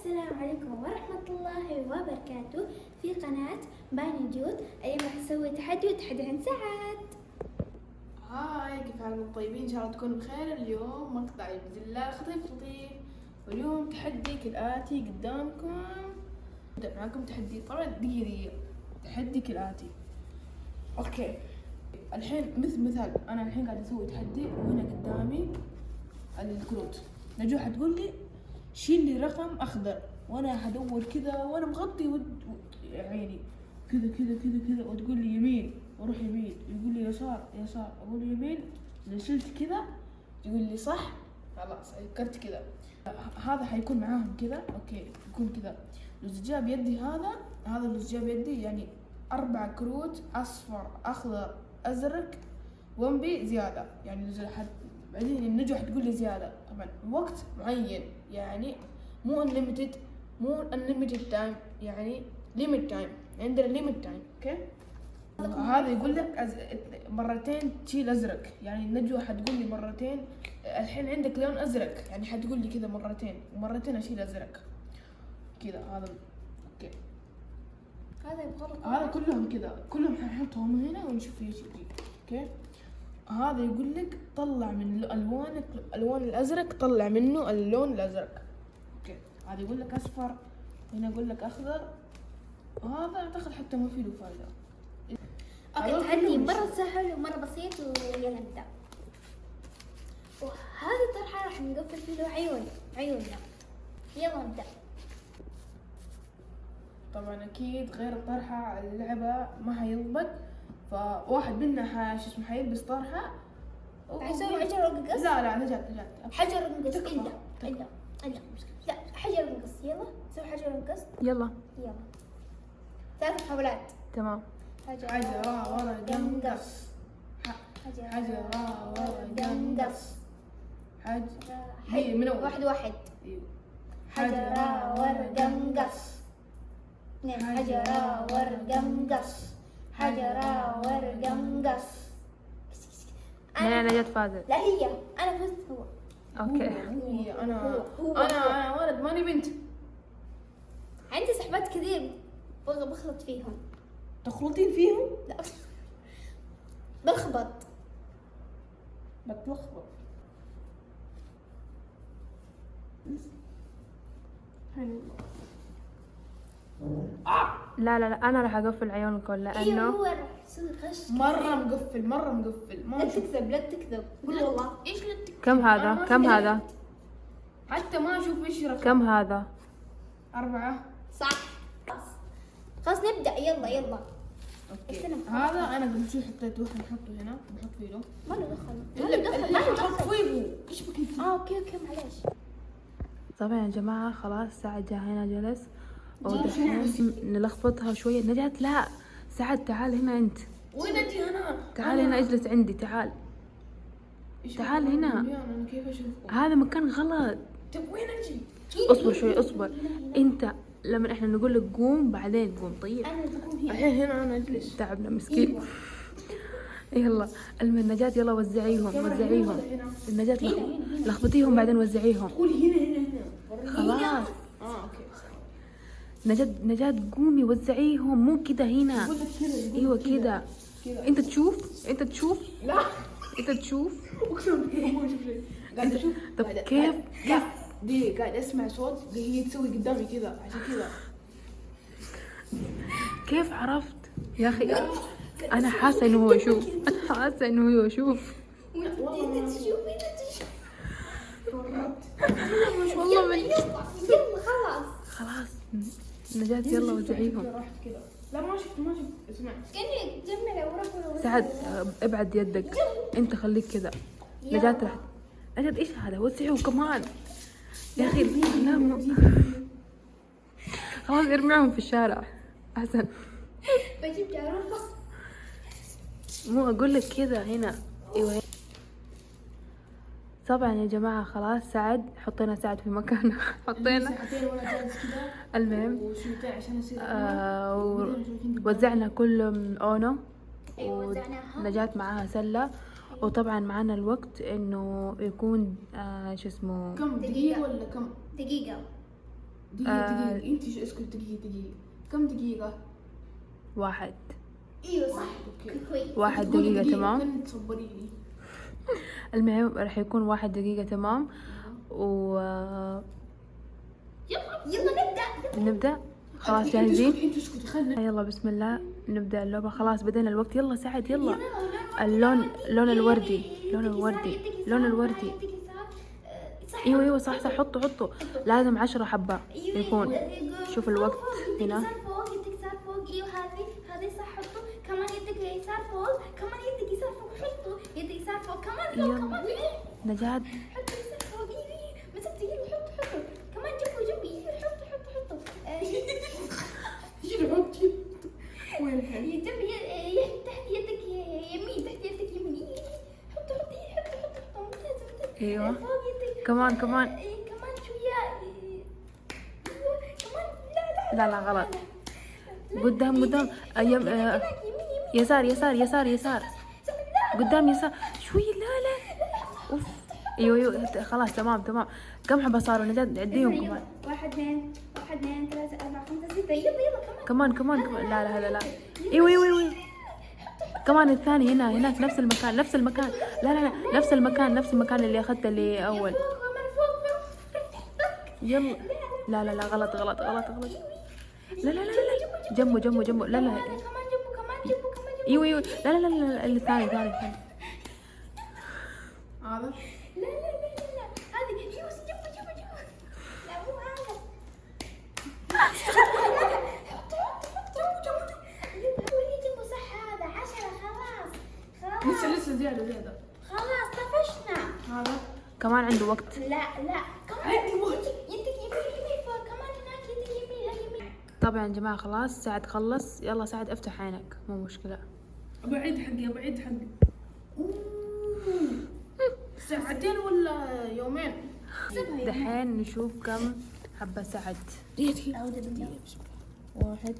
السلام عليكم ورحمة الله وبركاته في قناة باين جود. اليوم راح نسوي تحدي عن سعد. هاي، كيف حالكم طيبين؟ ان شاء الله تكونوا بخير. اليوم مقطع بإذن الله خفيف لطيف، واليوم تحدي كالآتي قدامكم. نبدأ معاكم تحدي، طبعا دقيقة تحدي كالآتي. اوكي، الحين مثال انا الحين قاعد اسوي تحدي وهنا قدامي الكروت. نجوى حتقول لي شيل لي رقم اخضر، وانا حدور كذا وانا مغطي عيني كذا كذا كذا كذا، وتقول لي يمين واروح يمين، يقول لي يسار يسار، اقول له يمين. اذا شلت كذا تقول لي صح، خلاص فكرت كذا. هذا حيكون معاهم كذا. اوكي، يكون كذا الزجاج بيدي، هذا الزجاج بيدي، يعني 4 كروت اصفر اخضر ازرق ومبي زياده، يعني بعدين النجوى حتقول لي زياده طبعا وقت معين، يعني مو unlimited تايم، يعني ليميت تايم، عندنا ليميت تايم. اوكي، هذا يقول لك مرتين تشيل ازرق، يعني النجوى حتقول لي مرتين الحين عندك لون ازرق، يعني حتقول لي كذا مرتين ومرتين اشيل ازرق كذا. هذا اوكي، هذا كلهم كذا، كلهم حنحطهم هنا ونشوف ايش يجي. اوكي، هذا يقول لك طلع من الوانك الالوان الازرق، طلع منه اللون الازرق. اوكي، هذا يقول لك اصفر، هنا يقول لك اخضر، وهذا اعتقد حتى ما فيه له فايده. اوكي، تحدي مرة سهل ومرة بسيط، ويلا نبدأ. وهذه الطرحة راح نقفل فيه له عيوننا. يلا نبدأ. طبعا اكيد غير الطرحه اللعبه ما حيضبط، فواحد منا شو اسمه حيلبس طرحه حيسوي حجر ونقص. لا نجات حجر ونقص. الا لا، حجر ونقص. يلا سوي حجر ونقص. يلا 3 محاولات. تمام. حجر ورقة مقص، حجر ورقة مقص، حجر من أول واحد. حجر ورقة مقص. 2 حجر ورقة مقص. حجر ورقة مقص. أنا نجات فازت. لا، هي أنا فزت. هو اوكي. انا ولد ماني بنت. عندي صحبات كثير بخلط فيهم. تخلطين فيهم؟ لا، بلخبط. بتلخبط. لا انا راح اقفل عيونكم لانه هو راح يسوي غش مرة مقفل ما لا تكذب قول والله. ايش كم هذا حتى ما اشوف ايش رقم. كم هذا؟ 4 صح. خلاص نبدأ. يلا اوكي، هذا انا قبل شوي حطيت واحد نحطه هنا، نحط فيه له. ما له دخل. ما نحط فيه. ايش بك انت؟ اوكي معليش. طبعا يا جماعة خلاص سعد جا هنا جلس، ودحين نلخبطها شوية. نجاة لا، سعد تعال هنا انت. وين اجي انا؟ تعال هنا اجلس عندي. تعال هنا. انا كيف اشوفكم؟ هذا مكان غلط. طيب وين اجي؟ اصبر شوي اصبر. انت لما احنا نقول لك قوم بعدين قوم. طيب انا بكون هنا. الحين هنا انا اجلس. تعبنا مسكين. يلا النجاة يلا وزعيهم. النجاة لخبطيهم بعدين وزعيهم. قولي هنا خلاص. اوكي. نجاة قومي وزعيهم، مو كده هنا. يقول لك كذا. ايوه كده. انت تشوف. لا، انت تشوف. اقسم بالله ما اشوف شيء. قاعد اشوف. طب كيف دي قاعد اسمع صوت هي تسوي قدامي كذا، عشان كذا. كيف عرفت يا اخي؟ انا حاسه انه هو يشوف. انت تشوف. والله من يلا خلاص. نجاة يلا وزعيهم. لا ما شفت. اسمع، كأني تجمع اوراق. سعد ابعد يدك. انت خليك كذا. نجاة راح. نجاة ايش هذا؟ وزعيهم كمان يا اخي. لا خلاص ارميهم في الشارع احسن. بجيب جاروف. مو اقول لك كذا هنا. ايوه طبعا يا جماعة خلاص حطينا سعد في مكانه. المهم وزعنا كلهم اونو، ونجاة معاها سلة. وطبعا معانا الوقت انه يكون شو اسمه كم دقيقة ولا كم؟ دقيقة. دقيقة انت اسكت دقيقة كم دقيقة؟ 1. ايوه صح. اوكي. كويس. 1 دقيقة تمام. كنت تصبريني. المهم راح يكون 1 دقيقة تمام. و يلا نبدأ. خلاص جاهزين؟ انت اسكتي خلنا. يلا بسم الله نبدأ اللعبة. خلاص بدينا الوقت. يلا سعد يلا. اللون الوردي. لون الوردي. ايوه صح حطوا لازم 10 حبة يكون. شوف الوقت هنا. يدك فوق. ايوه هذه صح حطه. كمان يدك يسار فوق. كمان يدك يسار فوق حطه. يدك يسار فوق كمان فوق يلا. كمان. نجاة حطه يسار فوق. مسكت يلا حطه. كمان جنبه حطه. شنو حطي؟ وين الحين؟ تحت يدك يمين. تحت يدك يمين. حطه ممتاز. ايوه. فوق يدك. كمان كمان شوية. كمان لا غلط. قدام أيام يسار قدام يسار شوي. لا اوف. ايوه خلاص تمام. كم حبة صاروا نجاة؟ عديهم كمان. 1 2 3 4 5 6. يلا كمان لا هذا لا. ايوه كمان الثاني هناك نفس المكان. لا نفس المكان اللي اخذته اللي اول. يلا لا غلط. لا جنبه. لا كمان جنبه. ايوه لا الثاني. هذا لا هذه ايوه جنبه. لا مو هذا. جنبه صح. هذا 10. خلاص لسه زيادة. خلاص طفشنا. هذا كمان عنده وقت. لا كمان عندي وقت. يدك يمين كمان هناك يدك يمين. طبعا يا جماعة خلاص سعد خلص. يلا سعد افتح عينك مو مشكلة. ابعد حقي. ساعتين ولا يومين؟ دحين نشوف كم حبة سعد. أعوذ بالله. 1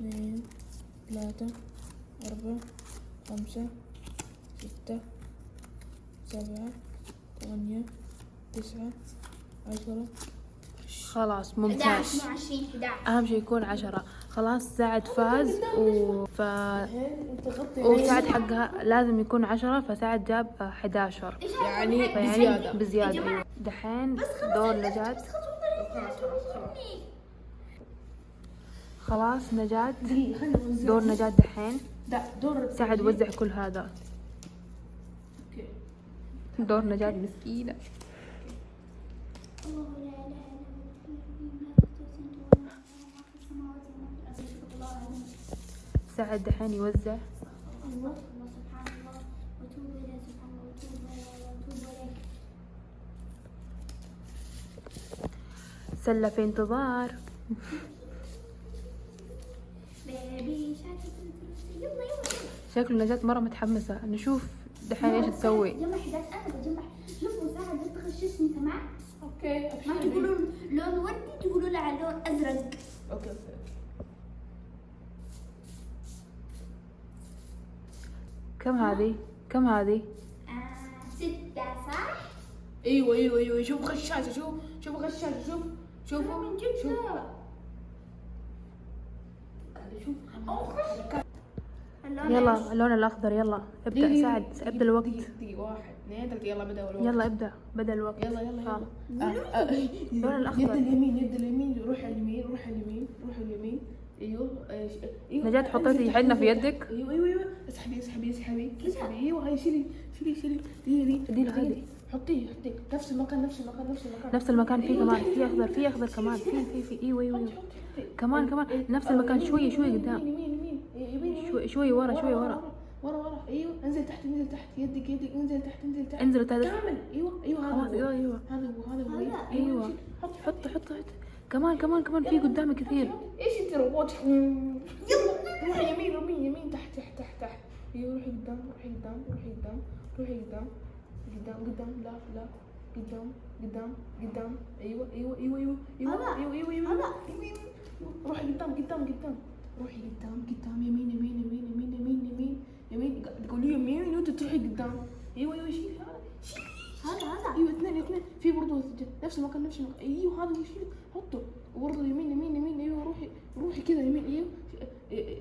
2 3 4 5 6 7 8 9 10. خلاص ممتاز. 20 11. اهم شيء يكون 10. خلاص سعد فاز وسعد حقها لازم يكون 10 فسعد جاب 11 يعني بزيادة. أيوة. دحين دور نجاة. خلاص نجاة دور نجاة دحين. دور سعد وزع كل هذا. اوكي. دور نجاة مسكينة. الله لا إله إلا هو ما في السماوات وما في الأرض. الله أعلم. سعد دحين يوزع. الله سبحان الله وتوب إليه سبحان الله وتوب إليه. سلة في انتظار. بيبي يلا شكله نجاة مرة متحمسة. نشوف دحين ايش تسوي. يلا 11. أنا بجمع. شوفوا ساعد لا تغششني سمعت. اوكي. ما تقولون لون وردي تقولوا له على لون أزرق. اوكي. كم هذه؟ 6 صح؟ ايوه شوف غشاشة. شوف غشاشة. شوفوا من جد شوف. لا. شوف. يلا اللون الأخضر. يلا ابدأ سعد. ابدأ الوقت. دقيقة 1 2 3. يلا بدأ الوقت. يلا بدأ الوقت. يلا اللون الأخضر. يد اليمين. روح اليمين. ايوه. نجاة حطيتي حقنا في يدك. ايوه اسحبي. ايوه هاي شيلي. دي هذه. حطيه نفس المكان. نفس المكان. فيه كمان في أخضر كمان. في ايوه كمان نفس المكان. شوي قدام. يمين. شوي ورا. ورا. ايوه انزل تحت. يدك انزل تحت. انزل تحت. كامل. ايوه خلاص. هذا ايوه هو. ايوه حط كمان في قدامي كثير. ايش انت روبوت؟ يلا روحي يمين تحت. ايوه روحي قدام. لا قدام. ايوه روحي قدام. روحي قدام. يمين تقولي يمين وانت تروحي قدام. ايوه شيل هذا. ايوه اثنين في برضه نفس المكان. ايوه هذا يشيل. حطه برضه يمين يمين يمين. ايوه روحي روحي كذا يمين. ايوه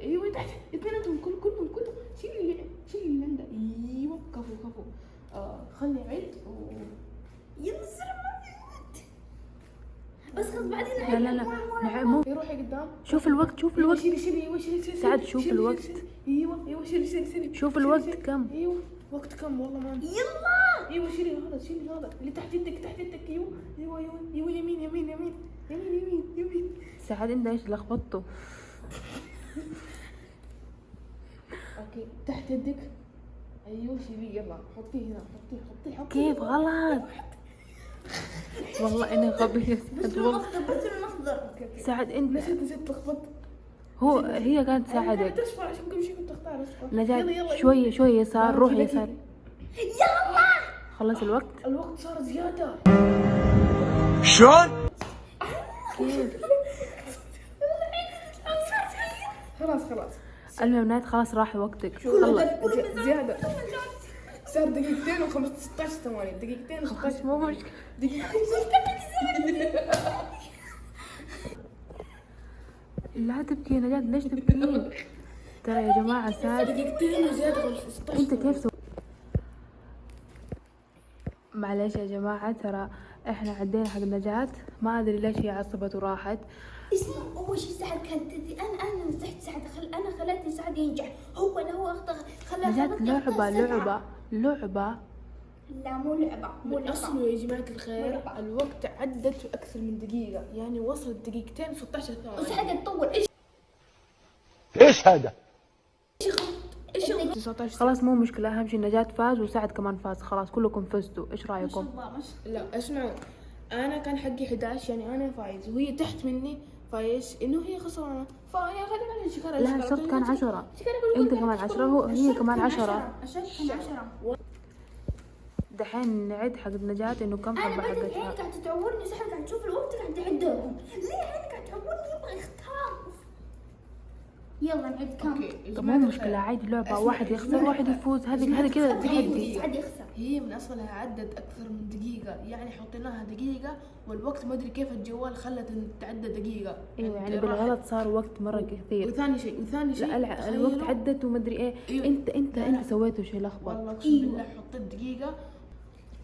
ايوه تحت اثنيناتهم كلهم شيلي اللي عندك. ايوه كفو. خلني اعد يلا سرعة بس خلاص بعدين لا مو روحي قدام. شوف الوقت شيلي ايوه شيلي سعد شوف الوقت. ايوه شيلي شوف الوقت كم. ايوه وقت كم والله ما يلا. ايوه شيلي هذا اللي تحت يدك. ايوه يمين. سعد انت ايش لخبطته؟ اوكي تحت يدك. ايوه شيلي يلا حطيه هنا. حطيه كيف غلط؟ والله اني غبية. بس المصدر سعد انت نسيت لخبطت. هي كانت تساعدك. تصفر عشان كل شيء كنت اختار اصفر. نجاة شوية يسار، روح يسار. يلا خلص الوقت. الوقت صار زيادة. شلون؟ كيف؟ خلاص المهم خلاص راح وقتك. خلص خلص. زيادة. صار دقيقتين و16 ثواني. دقيقتين خلاص مو مشكلة. لا تبكي يا نجاة، ليش تبكين؟ ترى يا جماعة سعد دقيقتين وزيادة 16. انت كيف معليش يا جماعة، ترى احنا عدينا حق نجاة، ما ادري ليش هي عصبت وراحت. اسمع، اول شيء سعد كانت تدري انا نزحت سعد انا خليت سعد ينجح. هو اخطا خلاه نجاة لعبة. لا مو لعبة. اصله يا جماعة الخير الوقت عدت اكثر من دقيقة، يعني وصلت دقيقتين و16 ثواني. وسعد تطول. ايش هذا؟ ايش 19. خلاص مو مشكلة، اهم شيء نجاة فاز وسعد كمان فاز، خلاص كلكم فزتوا. ايش رايكم؟ لا اسمعوا، انا كان حقي 11 يعني انا فايز وهي تحت مني فايز، انه هي خسرانة فيا خلي على شكرا. لا الشوط كان 10، انت كمان 10 هي كمان 10. الشوط كان 10. دحين نعد حق نجاة انه كم انا حبة بدل الحين حقتها. قاعد تعورني سحر، قاعد تشوف الوقت قاعد تعدهم. ليه الحين قاعد تعورني؟ يبغى يختار. يلا نعد كم. طب مو مشكلة عادي، لعبة واحد يخسر واحد يفوز، هذه كذا تحدي. سعد يخسر. هي من اصلها عدت اكثر من دقيقة، يعني حطيناها دقيقة والوقت ما ادري كيف الجوال خلت ان تعدى دقيقة. ايوه يعني بالغلط صار وقت مرة كثير. وثاني شيء لا الوقت عدت ومدري ايه. أيوة. انت سويته شيء لخبط. والله اقسم بالله حطيت دقيقة.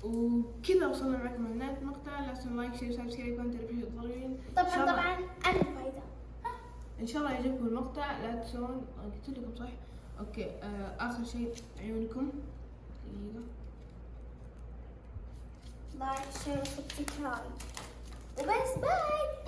وكذا وصلنا معكم لنهاية المقطع. لا تنسوا لايك شير سبسكرايب كنتوا الضروريين. طبعا انا فايزة. ان شاء الله يعجبكم المقطع. لا تنسون قلت لكم صح. اوكي اخر شيء عيونكم دقيقة. لايك شير سبسكرايب وبس. باي.